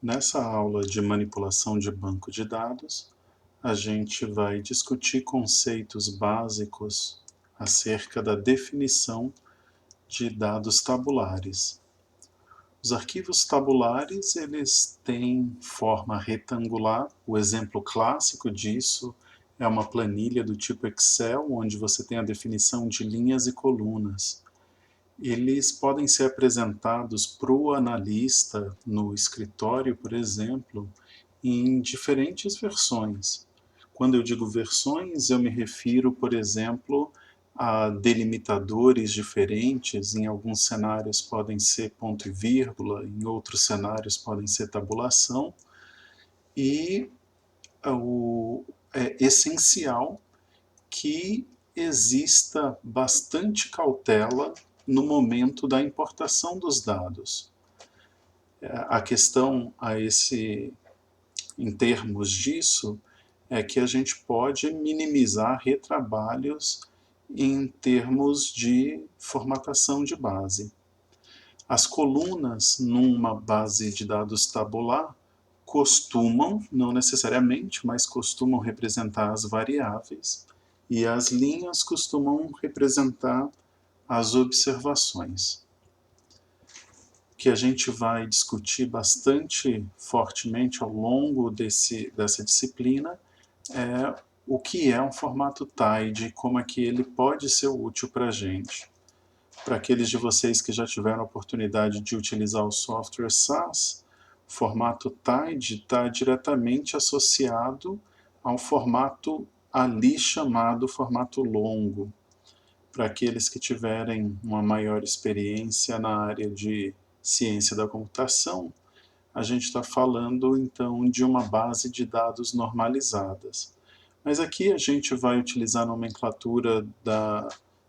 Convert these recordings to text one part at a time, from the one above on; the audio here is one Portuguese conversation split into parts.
Nessa aula de manipulação de banco de dados, a gente vai discutir conceitos básicos acerca da definição de dados tabulares. Os arquivos tabulares, eles têm forma retangular. O exemplo clássico disso é uma planilha do tipo Excel, onde você tem a definição de linhas e colunas. Eles podem ser apresentados para o analista no escritório, por exemplo, em diferentes versões. Quando eu digo versões, eu me refiro, por exemplo, a delimitadores diferentes. Em alguns cenários podem ser ponto e vírgula, em outros cenários podem ser tabulação. E é essencial que exista bastante cautela no momento da importação dos dados. A questão em termos disso é que a gente pode minimizar retrabalhos em termos de formatação de base. As colunas numa base de dados tabular costumam, não necessariamente, mas costumam representar as variáveis, e as linhas costumam representar as observações. O que a gente vai discutir bastante fortemente ao longo dessa disciplina é o que é um formato TIDE e como é que ele pode ser útil para a gente. Para aqueles de vocês que já tiveram a oportunidade de utilizar o software SAS, o formato TIDE está diretamente associado a um formato ali chamado formato longo. Para aqueles que tiverem uma maior experiência na área de ciência da computação, a gente está falando então de uma base de dados normalizadas. Mas aqui a gente vai utilizar a nomenclatura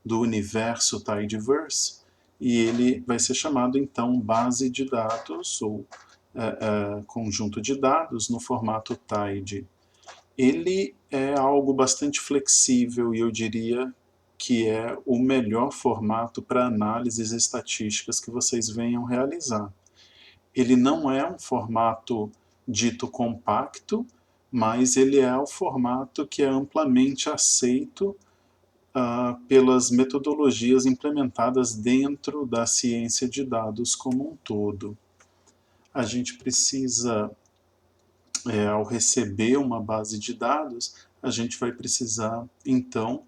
do universo Tidyverse, e ele vai ser chamado então base de dados ou conjunto de dados no formato TIDE. Ele é algo bastante flexível e eu diria que é o melhor formato para análises estatísticas que vocês venham realizar. Ele não é um formato dito compacto, mas ele é o formato que é amplamente aceito pelas metodologias implementadas dentro da ciência de dados como um todo. A gente precisa, ao receber uma base de dados, a gente vai precisar, então,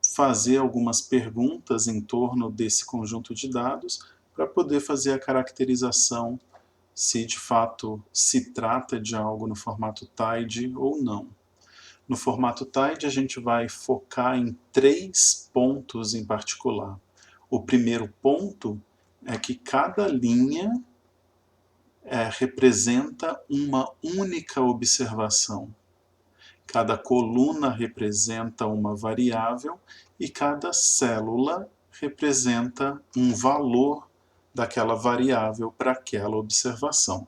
fazer algumas perguntas em torno desse conjunto de dados para poder fazer a caracterização se de fato se trata de algo no formato TIDE ou não. No formato TIDE a gente vai focar em 3 pontos em particular. O primeiro ponto é que cada linha representa uma única observação. Cada coluna representa uma variável e cada célula representa um valor daquela variável para aquela observação.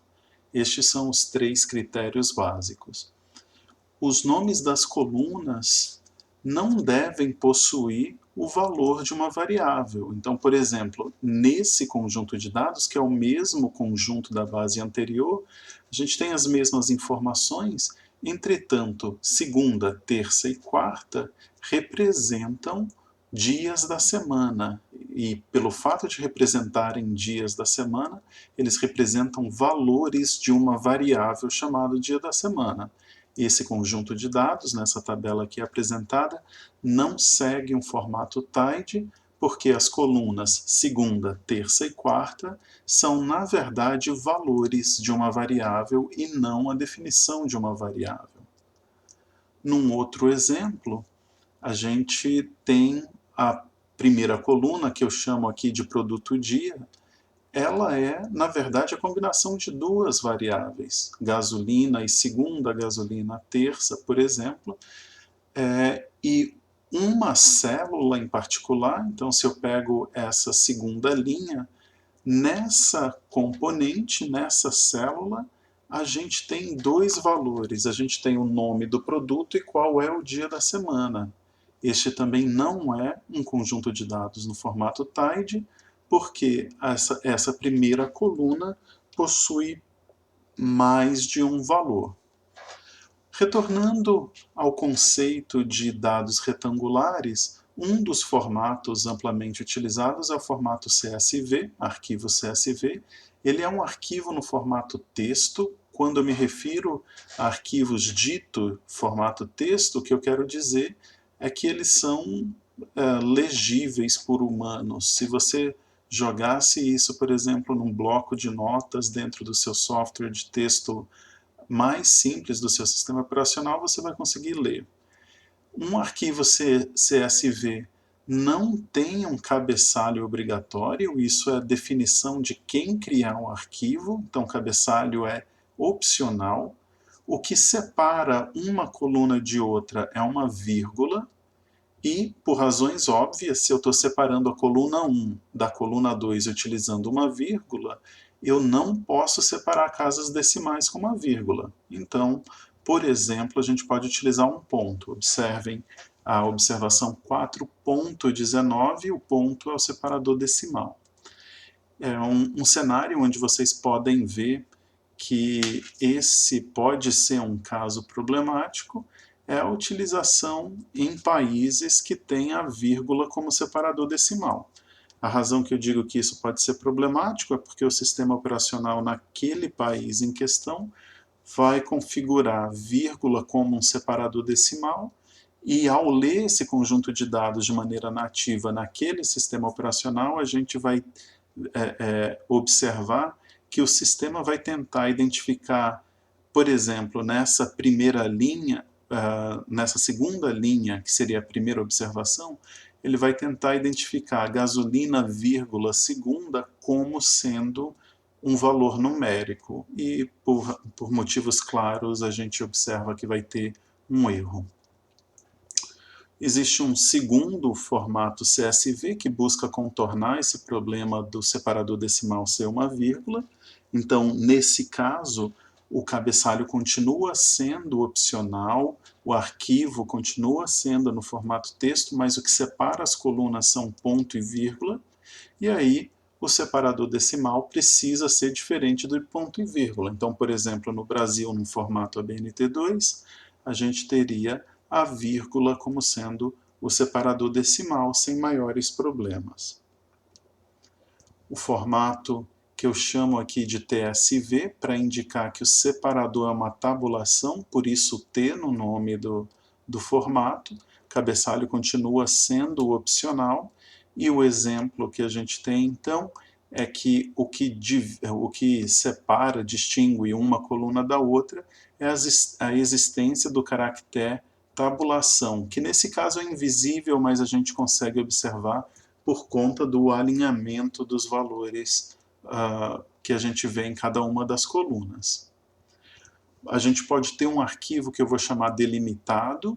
Estes são os 3 critérios básicos. Os nomes das colunas não devem possuir o valor de uma variável. Então, por exemplo, nesse conjunto de dados, que é o mesmo conjunto da base anterior, a gente tem as mesmas informações, entretanto, segunda, terça e quarta representam dias da semana. E pelo fato de representarem dias da semana, eles representam valores de uma variável chamada dia da semana. Esse conjunto de dados, nessa tabela aqui apresentada, não segue um formato TIDE, porque as colunas segunda, terça e quarta são, na verdade, valores de uma variável e não a definição de uma variável. Num outro exemplo, a gente tem a primeira coluna, que eu chamo aqui de produto dia. Ela é, na verdade, a combinação de 2 variáveis, gasolina e segunda, gasolina terça, por exemplo, e uma célula em particular. Então, se eu pego essa segunda linha, nessa componente, nessa célula, a gente tem 2 valores. A gente tem o nome do produto e qual é o dia da semana. Este também não é um conjunto de dados no formato TIDE, porque essa primeira coluna possui mais de um valor. Retornando ao conceito de dados retangulares, um dos formatos amplamente utilizados é o formato CSV, arquivo CSV. Ele é um arquivo no formato texto. Quando eu me refiro a arquivos dito formato texto, o que eu quero dizer é que eles são legíveis por humanos. Se você jogasse isso, por exemplo, num bloco de notas dentro do seu software de texto mais simples do seu sistema operacional, você vai conseguir ler. Um arquivo CSV não tem um cabeçalho obrigatório, isso é a definição de quem criar um arquivo, então cabeçalho é opcional. O que separa uma coluna de outra é uma vírgula, e, por razões óbvias, se eu estou separando a coluna 1 da coluna 2 utilizando uma vírgula, eu não posso separar casas decimais com uma vírgula. Então, por exemplo, a gente pode utilizar um ponto. Observem a observação 4.19, o ponto é o separador decimal. É um cenário onde vocês podem ver que esse pode ser um caso problemático, é a utilização em países que têm a vírgula como separador decimal. A razão que eu digo que isso pode ser problemático é porque o sistema operacional naquele país em questão vai configurar vírgula como um separador decimal, e ao ler esse conjunto de dados de maneira nativa naquele sistema operacional, a gente vai observar que o sistema vai tentar identificar, por exemplo, nessa primeira linha, nessa segunda linha, que seria a primeira observação, ele vai tentar identificar a gasolina, vírgula, segunda, como sendo um valor numérico. E, por motivos claros, a gente observa que vai ter um erro. Existe um segundo formato CSV que busca contornar esse problema do separador decimal ser uma vírgula. Então, nesse caso, o cabeçalho continua sendo opcional, o arquivo continua sendo no formato texto, mas o que separa as colunas são ponto e vírgula, e aí o separador decimal precisa ser diferente do ponto e vírgula. Então, por exemplo, no Brasil, no formato ABNT2, a gente teria a vírgula como sendo o separador decimal sem maiores problemas. O formato que eu chamo aqui de TSV, para indicar que o separador é uma tabulação, por isso T no nome do formato, cabeçalho continua sendo opcional, e o exemplo que a gente tem então é que o que separa, distingue uma coluna da outra é a existência do caractere tabulação, que nesse caso é invisível, mas a gente consegue observar por conta do alinhamento dos valores que a gente vê em cada uma das colunas. A gente pode ter um arquivo que eu vou chamar delimitado.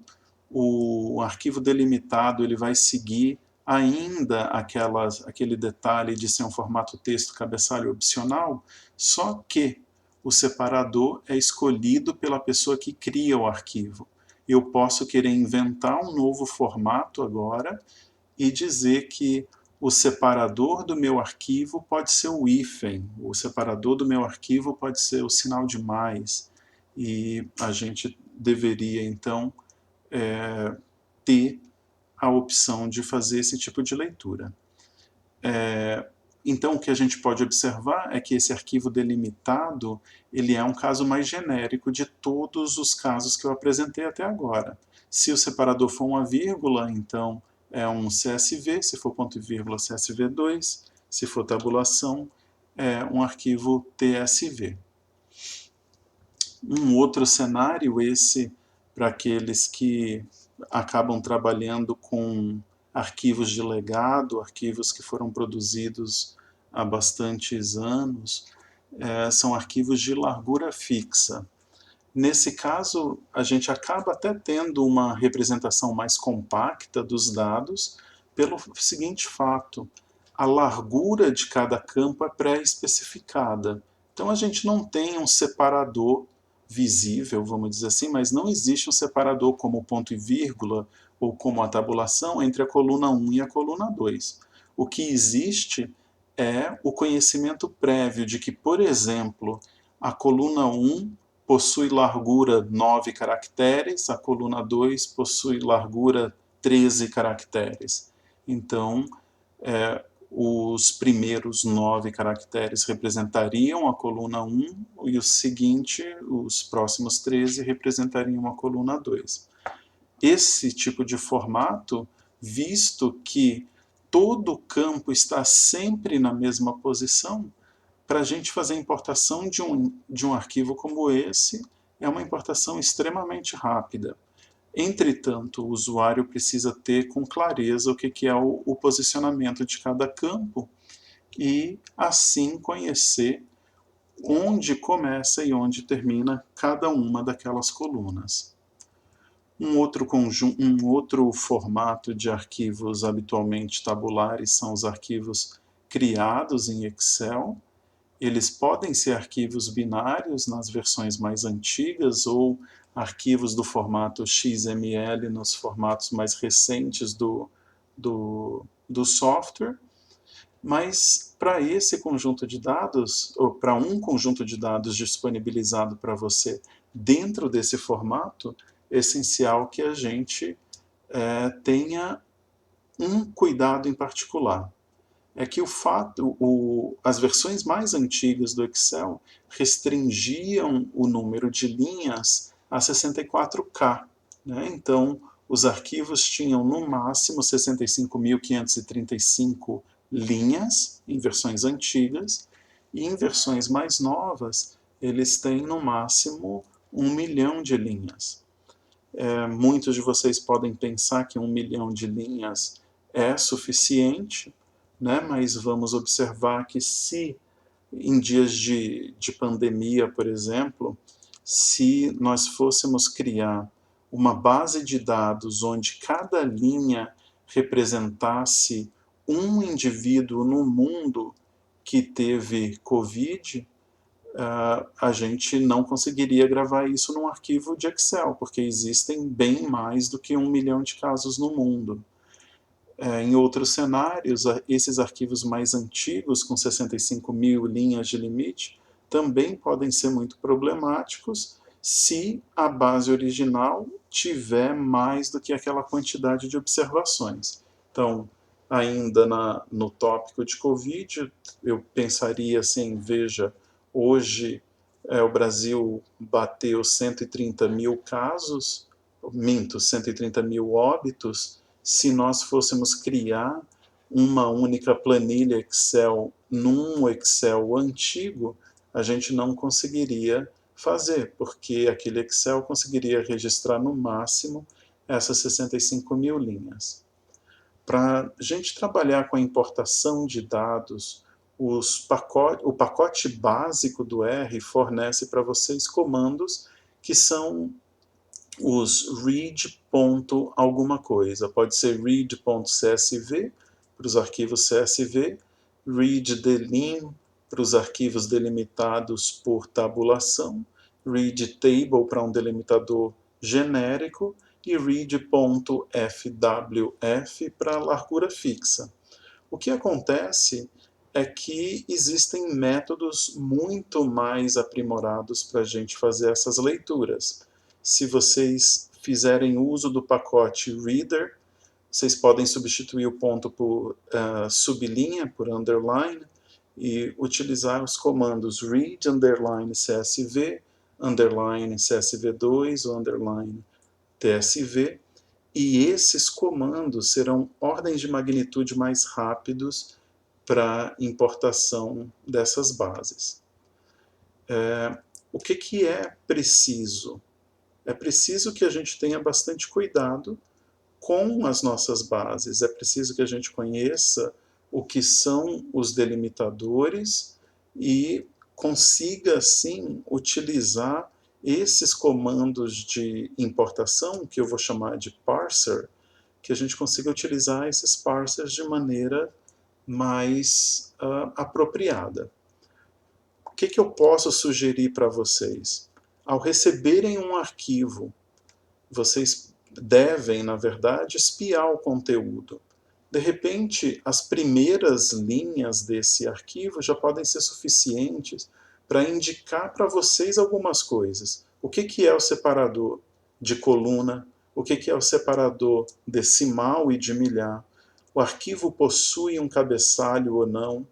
O arquivo delimitado ele vai seguir ainda aquele detalhe de ser um formato texto cabeçalho opcional, só que o separador é escolhido pela pessoa que cria o arquivo. Eu posso querer inventar um novo formato agora e dizer que o separador do meu arquivo pode ser o hífen, o separador do meu arquivo pode ser o sinal de mais, e a gente deveria então ter a opção de fazer esse tipo de leitura. Então, o que a gente pode observar é que esse arquivo delimitado ele é um caso mais genérico de todos os casos que eu apresentei até agora. Se o separador for uma vírgula, então é um CSV, se for ponto e vírgula, CSV2, se for tabulação, é um arquivo TSV. Um outro cenário, esse para aqueles que acabam trabalhando com arquivos de legado, arquivos que foram produzidos há bastantes anos, são arquivos de largura fixa. Nesse caso, a gente acaba até tendo uma representação mais compacta dos dados pelo seguinte fato: a largura de cada campo é pré-especificada. Então a gente não tem um separador visível, vamos dizer assim, mas não existe um separador como ponto e vírgula ou como a tabulação entre a coluna 1 e a coluna 2. O que existe é o conhecimento prévio de que, por exemplo, a coluna 1 possui largura 9 caracteres, a coluna 2 possui largura 13 caracteres. Então, os primeiros 9 caracteres representariam a coluna 1 e os próximos 13 representariam a coluna 2. Esse tipo de formato, visto que todo o campo está sempre na mesma posição, para a gente fazer a importação de um arquivo como esse, é uma importação extremamente rápida. Entretanto, o usuário precisa ter com clareza o que é o posicionamento de cada campo e, assim, conhecer onde começa e onde termina cada uma daquelas colunas. Um outro formato de arquivos habitualmente tabulares são os arquivos criados em Excel. Eles podem ser arquivos binários nas versões mais antigas ou arquivos do formato XML nos formatos mais recentes do software, mas para esse conjunto de dados, ou para um conjunto de dados disponibilizado para você dentro desse formato, é essencial que a gente tenha um cuidado em particular. É que as versões mais antigas do Excel restringiam o número de linhas a 64K. Né? Então, os arquivos tinham no máximo 65.535 linhas em versões antigas, e em versões mais novas, eles têm no máximo 1 milhão de linhas. Muitos de vocês podem pensar que 1 milhão de linhas é suficiente, né? Mas vamos observar que se em dias de pandemia, por exemplo, se nós fôssemos criar uma base de dados onde cada linha representasse um indivíduo no mundo que teve Covid, a gente não conseguiria gravar isso num arquivo de Excel, porque existem bem mais do que 1 milhão de casos no mundo. Em outros cenários, esses arquivos mais antigos, com 65 mil linhas de limite, também podem ser muito problemáticos se a base original tiver mais do que aquela quantidade de observações. Então, ainda no tópico de Covid, eu pensaria assim, veja, hoje o Brasil bateu 130 mil casos, 130 mil óbitos. Se nós fôssemos criar uma única planilha Excel num Excel antigo, a gente não conseguiria fazer, porque aquele Excel conseguiria registrar no máximo essas 65 mil linhas. Para a gente trabalhar com a importação de dados, o pacote básico do R fornece para vocês comandos que são os read. Alguma coisa. Pode ser read.csv para os arquivos CSV, read_delim para os arquivos delimitados por tabulação, read_table para um delimitador genérico e read.fwf para largura fixa. O que acontece é que existem métodos muito mais aprimorados para a gente fazer essas leituras. Se vocês fizerem uso do pacote Reader, vocês podem substituir o ponto por sublinha, por underline, e utilizar os comandos read, underline CSV, underline CSV2 ou underline TSV, e esses comandos serão ordens de magnitude mais rápidos para importação dessas bases. O que é preciso? É preciso que a gente tenha bastante cuidado com as nossas bases, é preciso que a gente conheça o que são os delimitadores e consiga, assim, utilizar esses comandos de importação, que eu vou chamar de parser, que a gente consiga utilizar esses parsers de maneira mais apropriada. O que eu posso sugerir para vocês? Ao receberem um arquivo, vocês devem, na verdade, espiar o conteúdo. De repente, as primeiras linhas desse arquivo já podem ser suficientes para indicar para vocês algumas coisas. O que é o separador de coluna? O que é o separador decimal e de milhar? O arquivo possui um cabeçalho ou não?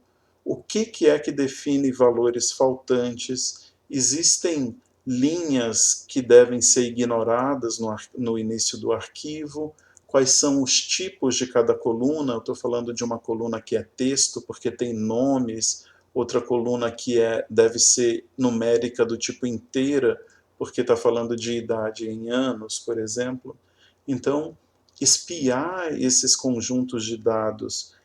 O que é que define valores faltantes? Existem linhas que devem ser ignoradas no início do arquivo? Quais são os tipos de cada coluna? Eu estou falando de uma coluna que é texto, porque tem nomes, outra coluna que deve ser numérica do tipo inteira, porque está falando de idade em anos, por exemplo. Então, espiar esses conjuntos de dados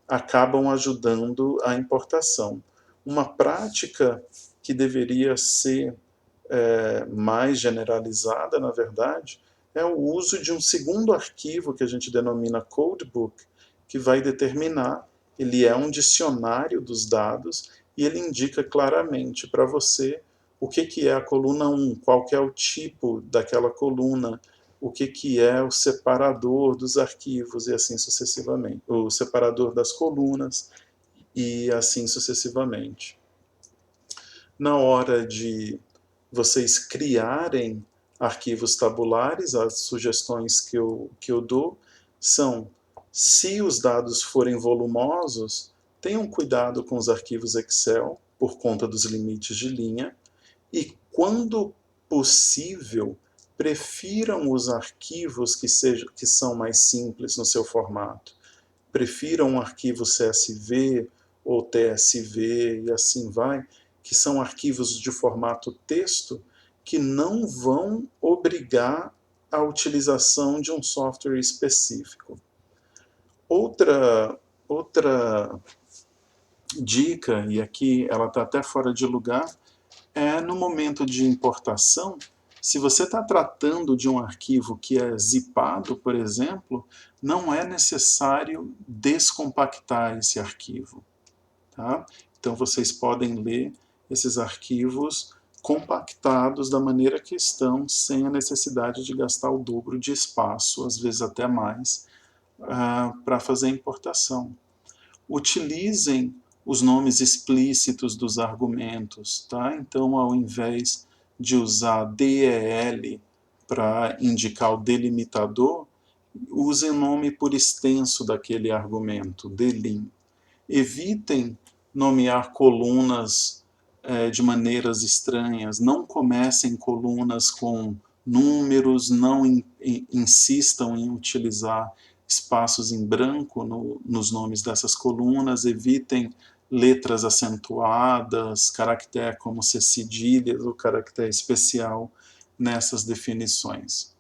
acabam ajudando a importação. Uma prática que deveria ser mais generalizada, na verdade, é o uso de um segundo arquivo que a gente denomina codebook, que vai determinar, ele é um dicionário dos dados e ele indica claramente para você o que é a coluna 1, qual que é o tipo daquela coluna, o que é o separador dos arquivos e assim sucessivamente, o separador das colunas e assim sucessivamente. Na hora de vocês criarem arquivos tabulares, as sugestões que eu dou são, se os dados forem volumosos, tenham cuidado com os arquivos Excel, por conta dos limites de linha, e quando possível, prefiram os arquivos que são mais simples no seu formato. Prefiram um arquivo CSV ou TSV e assim vai, que são arquivos de formato texto que não vão obrigar a utilização de um software específico. Outra dica, e aqui ela está até fora de lugar, é no momento de importação, se você está tratando de um arquivo que é zipado, por exemplo, não é necessário descompactar esse arquivo. Tá? Então vocês podem ler esses arquivos compactados da maneira que estão, sem a necessidade de gastar o dobro de espaço, às vezes até mais, para fazer a importação. Utilizem os nomes explícitos dos argumentos, tá? Então, ao invés de usar DEL para indicar o delimitador, usem o nome por extenso daquele argumento, delim. Evitem nomear colunas de maneiras estranhas, não comecem colunas com números, não insistam em utilizar espaços em branco nos nomes dessas colunas, evitem letras acentuadas, caractere como ser cedilhas ou caractere especial nessas definições.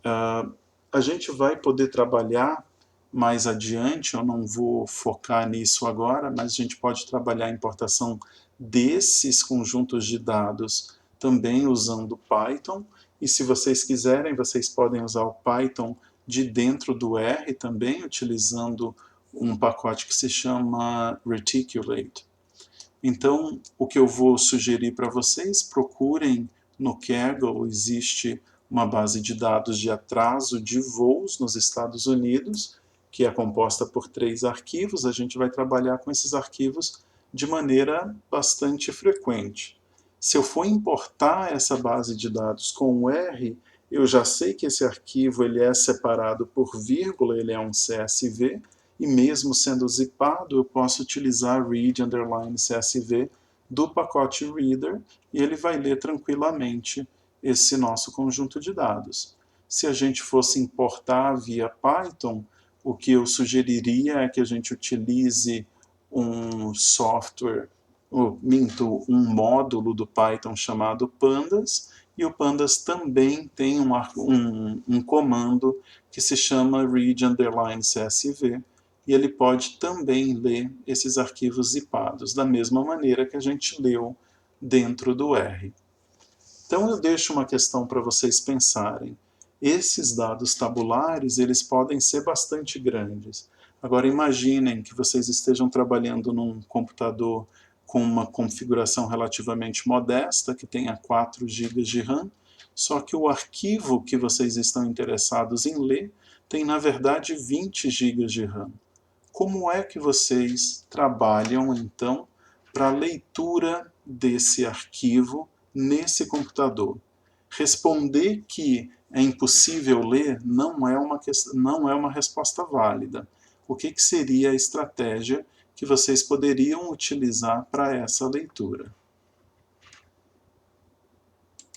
A gente vai poder trabalhar mais adiante, eu não vou focar nisso agora, mas a gente pode trabalhar a importação desses conjuntos de dados também usando Python, e se vocês quiserem, vocês podem usar o Python de dentro do R também, utilizando um pacote que se chama Reticulate. Então, o que eu vou sugerir para vocês, procurem no Kaggle, existe uma base de dados de atraso de voos nos Estados Unidos, que é composta por 3 arquivos, a gente vai trabalhar com esses arquivos de maneira bastante frequente. Se eu for importar essa base de dados com o R, eu já sei que esse arquivo ele é separado por vírgula, ele é um CSV, e mesmo sendo zipado, eu posso utilizar read_CSV do pacote reader, e ele vai ler tranquilamente esse nosso conjunto de dados. Se a gente fosse importar via Python, o que eu sugeriria é que a gente utilize um software, um módulo do Python chamado Pandas, e o Pandas também tem um comando que se chama read_CSV, e ele pode também ler esses arquivos zipados, da mesma maneira que a gente leu dentro do R. Então eu deixo uma questão para vocês pensarem. Esses dados tabulares, eles podem ser bastante grandes. Agora imaginem que vocês estejam trabalhando num computador com uma configuração relativamente modesta, que tenha 4 GB de RAM, só que o arquivo que vocês estão interessados em ler tem na verdade 20 GB de RAM. Como é que vocês trabalham então para a leitura desse arquivo nesse computador? Responder que é impossível ler não é uma resposta válida. O que seria a estratégia que vocês poderiam utilizar para essa leitura?